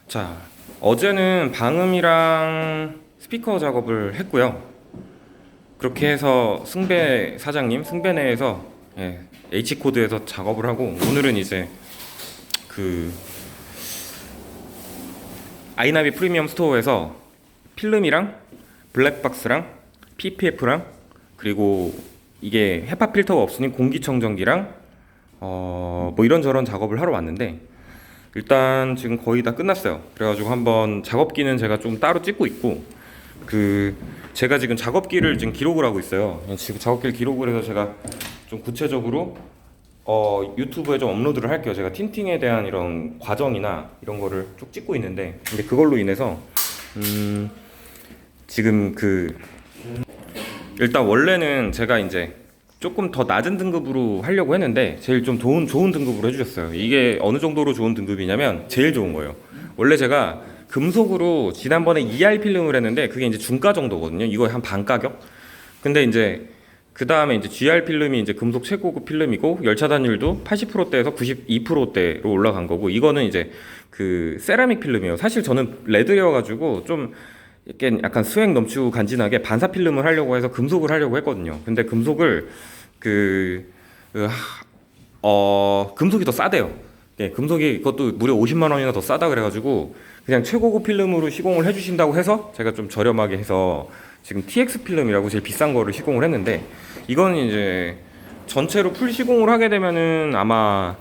자, 어제는 방음이랑 스피커 작업을 했고요. 그렇게 해서 승배 사장님, 승배내에서 H코드에서 작업을 하고, 오늘은 이제 그 아이나비 프리미엄 스토어에서 필름이랑 블랙박스랑 PPF랑 그리고 이게 헤파 필터가 없으니 공기청정기랑 뭐 이런저런 작업을 하러 왔는데, 일단 지금 거의 다 끝났어요. 그래가지고 한번 작업기는 제가 좀 따로 찍고 있고, 제가 지금 작업기를 지금 기록을 하고 있어요. 지금 작업기를 기록을 해서 제가 좀 구체적으로 유튜브에 좀 업로드를 할게요. 제가 틴팅에 대한 이런 과정이나 이런 거를 쭉 찍고 있는데, 근데 그걸로 인해서 지금 일단 원래는 제가 이제 조금 더 낮은 등급으로 하려고 했는데 제일 좀 좋은 등급으로 해주셨어요. 이게 어느 정도로 좋은 등급이냐면 제일 좋은 거예요. 원래 제가 금속으로 지난번에 ER 필름을 했는데 그게 이제 중가 정도거든요. 이거 한 반 가격. 근데 이제 그 다음에 이제 GR 필름이 이제 금속 최고급 필름이고 열차단율도 80%대에서 92%대로 올라간 거고, 이거는 이제 그 세라믹 필름이에요. 사실 저는 레드여가지고 좀 이렇게 약간 수행 넘치고 간지나게 반사 필름을 하려고 해서 금속을 하려고 했거든요. 근데 금속을 금속이 더 싸대요. 네, 금속이 그것도 무려 50만 원이나 더 싸다 그래가지고 그냥 최고급 필름으로 시공을 해주신다고 해서 제가 좀 저렴하게 해서 지금 TX 필름이라고 제일 비싼 거를 시공을 했는데, 이거는 이제 전체로 풀 시공을 하게 되면은 아마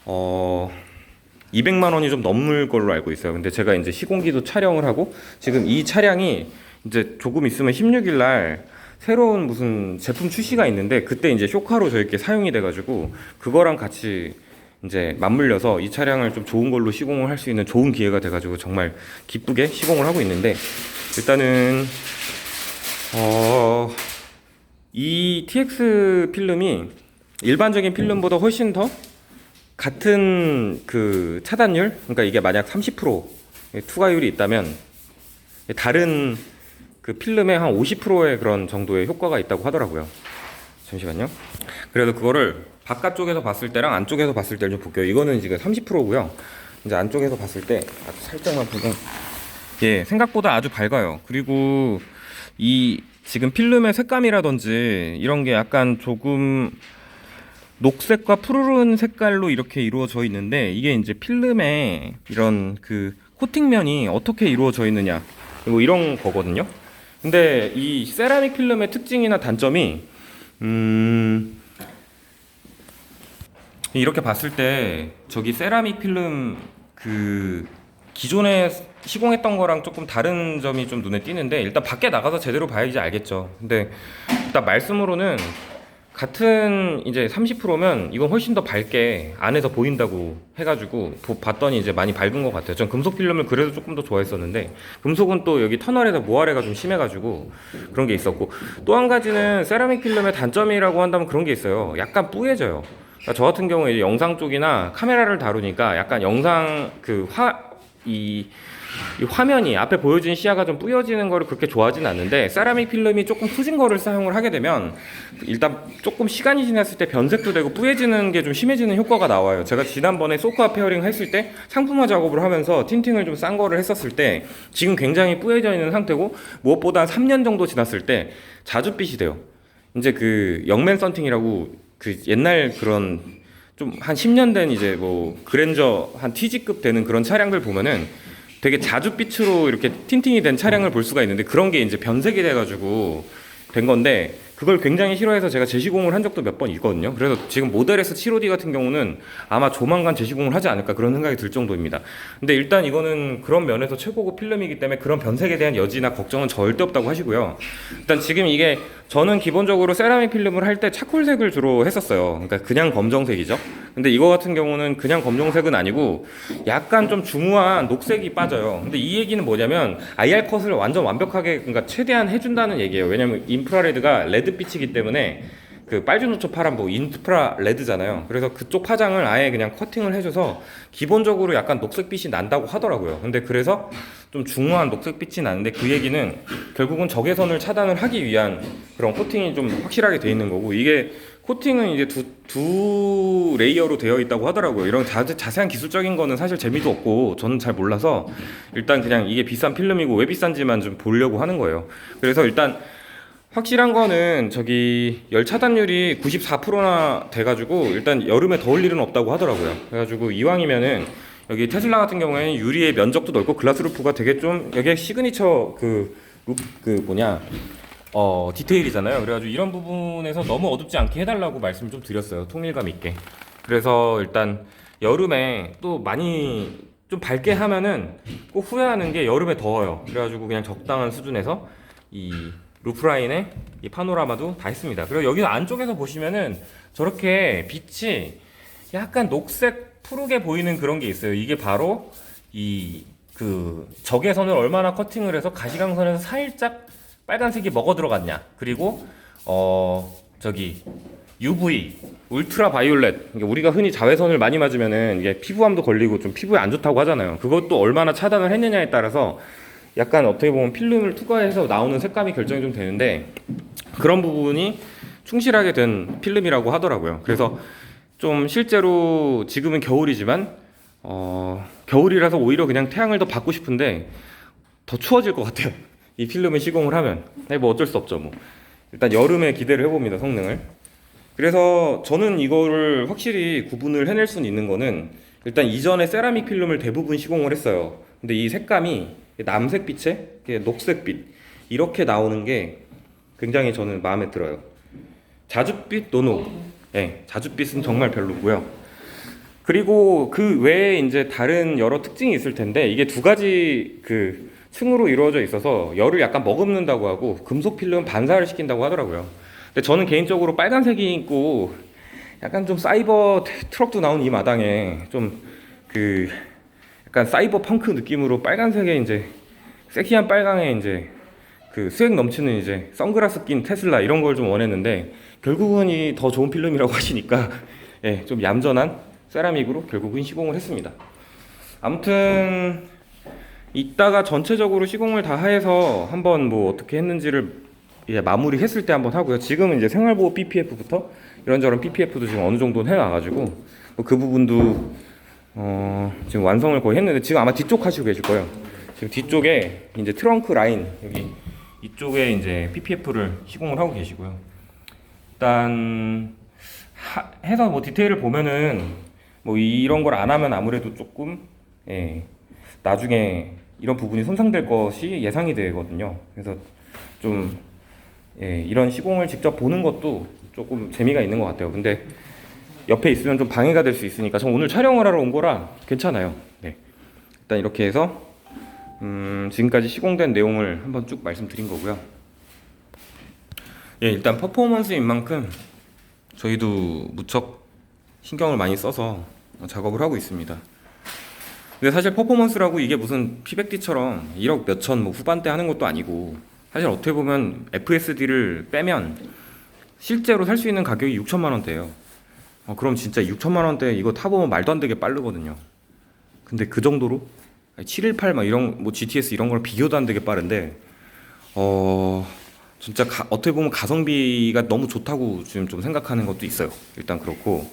200만 원이 좀 넘을 걸로 알고 있어요. 근데 제가 이제 시공기도 촬영을 하고, 지금 이 차량이 이제 조금 있으면 16일 날 새로운 무슨 제품 출시가 있는데, 그때 이제 쇼카로 저렇게 사용이 돼가지고 그거랑 같이 이제 맞물려서 이 차량을 좀 좋은 걸로 시공을 할 수 있는 좋은 기회가 돼가지고 정말 기쁘게 시공을 하고 있는데, 일단은 이 TX 필름이 일반적인 필름보다 훨씬 더 같은 그 차단율, 그러니까 이게 만약 30% 투과율이 있다면 다른 그 필름의 한 50%의 그런 정도의 효과가 있다고 하더라고요. 잠시만요. 그래서 그거를 바깥쪽에서 봤을 때랑 안쪽에서 봤을 때를 좀 볼게요. 이거는 지금 30%고요. 이제 안쪽에서 봤을 때 아주 살짝만 보면 생각보다 아주 밝아요. 그리고 이 지금 필름의 색감이라든지 이런 게 약간 조금 녹색과 푸르른 색깔로 이렇게 이루어져 있는데, 이게 이제 필름의 이런 그 코팅면이 어떻게 이루어져 있느냐, 뭐 이런 거거든요. 근데 이 세라믹 필름의 특징이나 단점이 이렇게 봤을 때 저기 세라믹 필름 그 기존에 시공했던 거랑 조금 다른 점이 좀 눈에 띄는데, 일단 밖에 나가서 제대로 봐야지 알겠죠. 근데 일단 말씀으로는 같은 이제 30%면 이건 훨씬 더 밝게 안에서 보인다고 해가지고 봤더니 이제 많이 밝은 것 같아요. 전 금속 필름을 그래도 조금 더 좋아했었는데, 금속은 또 여기 터널에서 모아래가 좀 심해가지고 그런 게 있었고, 또 한 가지는 세라믹 필름의 단점이라고 한다면 그런 게 있어요. 약간 뿌얘져요. 그러니까 저 같은 경우에 이제 영상 쪽이나 카메라를 다루니까 약간 영상 이 화면이 앞에 보여진 시야가 좀 뿌여지는 거를 그렇게 좋아하진 않는데, 세라믹 필름이 조금 후진 거를 사용을 하게 되면 일단 조금 시간이 지났을 때 변색도 되고 뿌얘지는 게 좀 심해지는 효과가 나와요. 제가 지난번에 소카 페어링 했을 때 상품화 작업을 하면서 틴팅을 좀 싼 거를 했었을 때 지금 굉장히 뿌얘져 있는 상태고, 무엇보다 한 3년 정도 지났을 때 자줏빛이 돼요. 이제 그 영맨 썬팅이라고 그 옛날 그런 좀 한 10년 된 이제 뭐 그랜저 한 TG급 되는 그런 차량들 보면은 되게 자줏빛으로 이렇게 틴팅이 된 차량을 볼 수가 있는데, 그런 게 이제 변색이 돼가지고 된 건데, 그걸 굉장히 싫어해서 제가 재시공을 한 적도 몇 번 있거든요. 그래서 지금 모델 S 750D 같은 경우는 아마 조만간 재시공을 하지 않을까 그런 생각이 들 정도입니다. 근데 일단 이거는 그런 면에서 최고급 필름이기 때문에 그런 변색에 대한 여지나 걱정은 절대 없다고 하시고요. 일단 지금 이게 저는 기본적으로 세라믹 필름을 할 때 차콜색을 주로 했었어요. 그러니까 그냥 검정색이죠. 근데 이거 같은 경우는 그냥 검정색은 아니고 약간 좀 중후한 녹색이 빠져요. 근데 이 얘기는 뭐냐면 IR 컷을 완전 완벽하게, 그러니까 최대한 해준다는 얘기예요. 왜냐면 인프라레드가 레드빛이기 때문에 그 빨주노초 파란보 인프라 레드잖아요. 그래서 그쪽 파장을 아예 그냥 커팅을 해줘서 기본적으로 약간 녹색빛이 난다고 하더라고요. 근데 그래서 좀 중후한 녹색빛이 나는데, 그 얘기는 결국은 적외선을 차단을 하기 위한 그런 코팅이 좀 확실하게 돼 있는 거고, 이게 코팅은 이제 두 레이어로 되어 있다고 하더라고요. 이런 자세한 기술적인 거는 사실 재미도 없고 저는 잘 몰라서 일단 그냥 이게 비싼 필름이고 왜 비싼지만 좀 보려고 하는 거예요. 그래서 일단 확실한 거는 저기 열 차단율이 94%나 돼가지고 일단 여름에 더울 일은 없다고 하더라고요. 그래가지고 이왕이면은 여기 테슬라 같은 경우에는 유리의 면적도 넓고 글라스 루프가 되게 좀 여기에 시그니처 디테일이잖아요. 그래가지고 이런 부분에서 너무 어둡지 않게 해달라고 말씀 좀 드렸어요. 통일감 있게. 그래서 일단 여름에 또 많이 좀 밝게 하면은 꼭 후회하는 게 여름에 더워요. 그래가지고 그냥 적당한 수준에서 이 루프라인에 이 파노라마도 다 했습니다. 그리고 여기 안쪽에서 보시면은 저렇게 빛이 약간 녹색 푸르게 보이는 그런 게 있어요. 이게 바로 이 적외선을 얼마나 커팅을 해서 가시광선에서 살짝 빨간색이 먹어 들어갔냐. 그리고 저기 UV, 울트라 바이올렛. 그러니까 우리가 흔히 자외선을 많이 맞으면은 이게 피부암도 걸리고 좀 피부에 안 좋다고 하잖아요. 그것도 얼마나 차단을 했느냐에 따라서 약간 어떻게 보면 필름을 투과해서 나오는 색감이 결정이 좀 되는데 그런 부분이 충실하게 된 필름이라고 하더라고요. 그래서 좀 실제로 지금은 겨울이지만 겨울이라서 오히려 그냥 태양을 더 받고 싶은데 더 추워질 것 같아요. 이 필름을 시공을 하면. 뭐 어쩔 수 없죠. 뭐 일단 여름에 기대를 해봅니다. 성능을. 그래서 저는 이거를 확실히 구분을 해낼 수 있는 거는 일단 이전에 세라믹 필름을 대부분 시공을 했어요. 근데 이 색감이 남색빛에 녹색빛 이렇게 나오는 게 굉장히 저는 마음에 들어요. 자줏빛 노노. 네, 자줏빛은 정말 별로고요. 그리고 그 외에 이제 다른 여러 특징이 있을 텐데 이게 두 가지 층으로 이루어져 있어서 열을 약간 머금는다고 하고 금속 필름 반사를 시킨다고 하더라고요. 근데 저는 개인적으로 빨간색이 있고 약간 좀 사이버 트럭도 나온 이 마당에 좀 약간 사이버 펑크 느낌으로 빨간색에 이제 섹시한 빨강에 이제 수액 넘치는 이제 선글라스 낀 테슬라 이런 걸 좀 원했는데 결국은 이 더 좋은 필름이라고 하시니까 예, 좀 얌전한 세라믹으로 결국은 시공을 했습니다. 아무튼 이따가 전체적으로 시공을 다 해서 한번 뭐 어떻게 했는지를 이제 마무리했을 때 한번 하고요. 지금은 이제 생활보호 PPF부터 이런저런 PPF도 지금 어느 정도는 해놔가지고 뭐 그 부분도 지금 완성을 거의 했는데 지금 아마 뒤쪽 하시고 계실 거예요. 지금 뒤쪽에 이제 트렁크 라인 여기 이쪽에 이제 PPF를 시공을 하고 계시고요. 일단 해서 뭐 디테일을 보면은 뭐 이런 걸 안 하면 아무래도 조금 나중에 이런 부분이 손상될 것이 예상이 되거든요. 그래서 좀 이런 시공을 직접 보는 것도 조금 재미가 있는 것 같아요. 근데 옆에 있으면 좀 방해가 될 수 있으니까 전 오늘 촬영을 하러 온 거라 괜찮아요. 네. 일단 이렇게 해서 지금까지 시공된 내용을 한번 쭉 말씀드린 거고요. 일단 퍼포먼스인 만큼 저희도 무척 신경을 많이 써서 작업을 하고 있습니다. 근데 사실 퍼포먼스라고 이게 무슨 P100D처럼 1억 몇천 뭐 후반대 하는 것도 아니고 사실 어떻게 보면 FSD를 빼면 실제로 살 수 있는 가격이 6천만 원대예요. 그럼 진짜 6천만 원대 이거 타보면 말도 안 되게 빠르거든요. 근데 그 정도로 718 막 이런 뭐 GTS 이런 거랑 비교도 안 되게 빠른데 진짜 어떻게 보면 가성비가 너무 좋다고 지금 좀 생각하는 것도 있어요. 일단 그렇고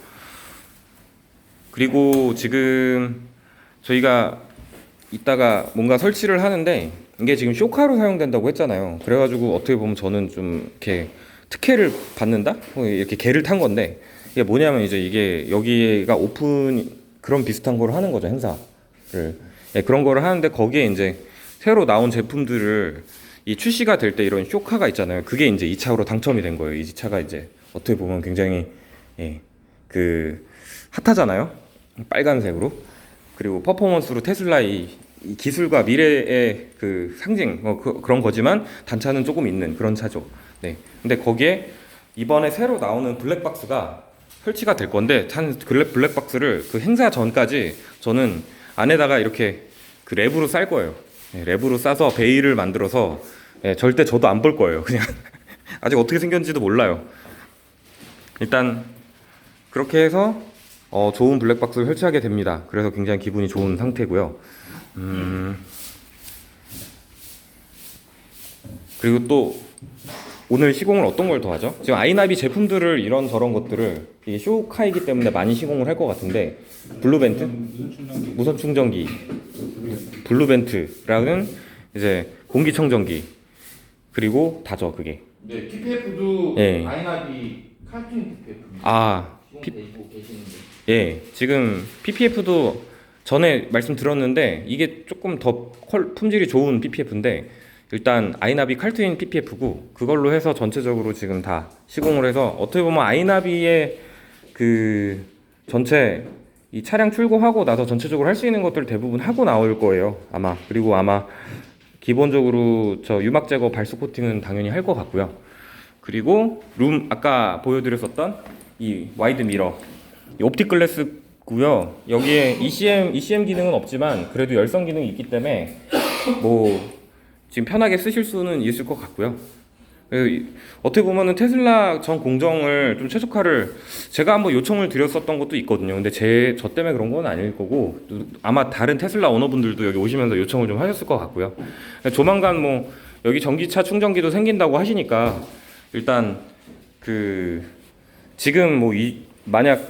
그리고 지금 저희가 이따가 뭔가 설치를 하는데 이게 지금 쇼카로 사용된다고 했잖아요. 그래가지고 어떻게 보면 저는 좀 이렇게 특혜를 받는다? 이렇게 개를 탄 건데 이게 뭐냐면 이제 이게 여기가 오픈 그런 비슷한 거를 하는 거죠. 행사를 그런 거를 하는데 거기에 이제 새로 나온 제품들을 이 출시가 될 때 이런 쇼카가 있잖아요. 그게 이제 2차로 당첨이 된 거예요. 이 차가 이제 어떻게 보면 굉장히 핫하잖아요. 빨간색으로. 그리고 퍼포먼스로 테슬라의 이 기술과 미래의 상징 그런 거지만 단차는 조금 있는 그런 차죠. 네. 근데 거기에 이번에 새로 나오는 블랙박스가 설치가 될 건데 블랙박스를 행사 전까지 저는 안에다가 이렇게 랩으로 쌀 거예요. 랩으로 싸서 베일을 만들어서 절대 저도 안 볼 거예요. 그냥 아직 어떻게 생겼는지도 몰라요. 일단 그렇게 해서 좋은 블랙박스를 설치하게 됩니다. 그래서 굉장히 기분이 좋은 상태고요. 그리고 또 오늘 시공을 어떤 걸 더 하죠? 지금 아이나비 제품들을 이런 저런 것들을 이게 쇼카이기 때문에 많이 시공을 할 것 같은데 블루벤트? 무선 충전기 블루벤트라는 이제 공기청정기 그리고 다죠 그게 네, PPF도 예. 아이나비 카툰 PPF 아 시공되고 계시는데. 예, 지금 PPF도 전에 말씀드렸는데 이게 조금 더 품질이 좋은 PPF인데 일단 아이나비 칼트윈 PPF고 그걸로 해서 전체적으로 지금 다 시공을 해서 어떻게 보면 아이나비의 그 전체 이 차량 출고하고 나서 전체적으로 할 수 있는 것들 대부분 하고 나올 거예요 아마. 그리고 아마 기본적으로 저 유막 제거 발수 코팅은 당연히 할 것 같고요. 그리고 룸 아까 보여드렸었던 이 와이드 미러 이 옵틱 글래스고요. 여기에 ECM 기능은 없지만 그래도 열선 기능이 있기 때문에 뭐 지금 편하게 쓰실 수는 있을 것 같고요. 어떻게 보면은 테슬라 전 공정을 좀 최적화를 제가 한번 요청을 드렸었던 것도 있거든요. 근데 저 때문에 그런 건 아닐 거고 아마 다른 테슬라 오너분들도 여기 오시면서 요청을 좀 하셨을 것 같고요. 조만간 뭐 여기 전기차 충전기도 생긴다고 하시니까 일단 그 지금 뭐 만약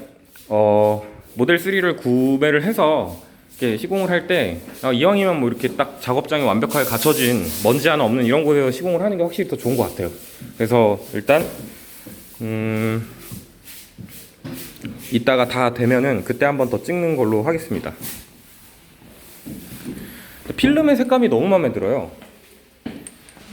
모델 3를 구매를 해서 이렇게 시공을 할 때 이왕이면 뭐 이렇게 딱 작업장이 완벽하게 갖춰진 먼지 하나 없는 이런 곳에서 시공을 하는 게 확실히 더 좋은 것 같아요. 그래서 일단 이따가 다 되면은 그때 한번 더 찍는 걸로 하겠습니다. 필름의 색감이 너무 마음에 들어요.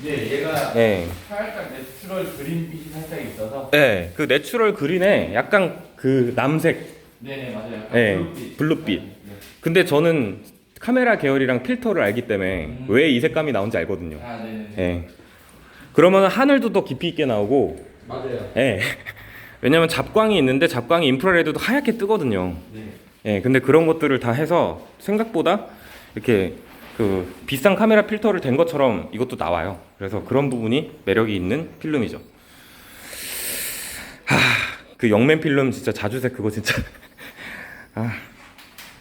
네, 얘가 네. 살짝 내추럴 그린빛이 살짝 있어서. 네, 그 내추럴 그린에 약간 그 남색. 네네 맞아요. 네, 블루빛. 블루빛. 네. 근데 저는 카메라 계열이랑 필터를 알기 때문에 왜 이 색감이 나온지 알거든요. 아 네네. 예. 그러면 하늘도 더 깊이 있게 나오고. 맞아요. 예. 왜냐면 잡광이 있는데 잡광이 인프라레드도 하얗게 뜨거든요. 네. 예. 근데 그런 것들을 다 해서 생각보다 이렇게 그 비싼 카메라 필터를 댄 것처럼 이것도 나와요. 그래서 그런 부분이 매력이 있는 필름이죠. 그 영맨 필름 진짜 자주색 그거 진짜.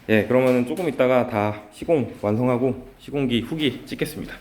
예, 그러면은 조금 있다가 다 시공 완성하고 시공기 후기 찍겠습니다.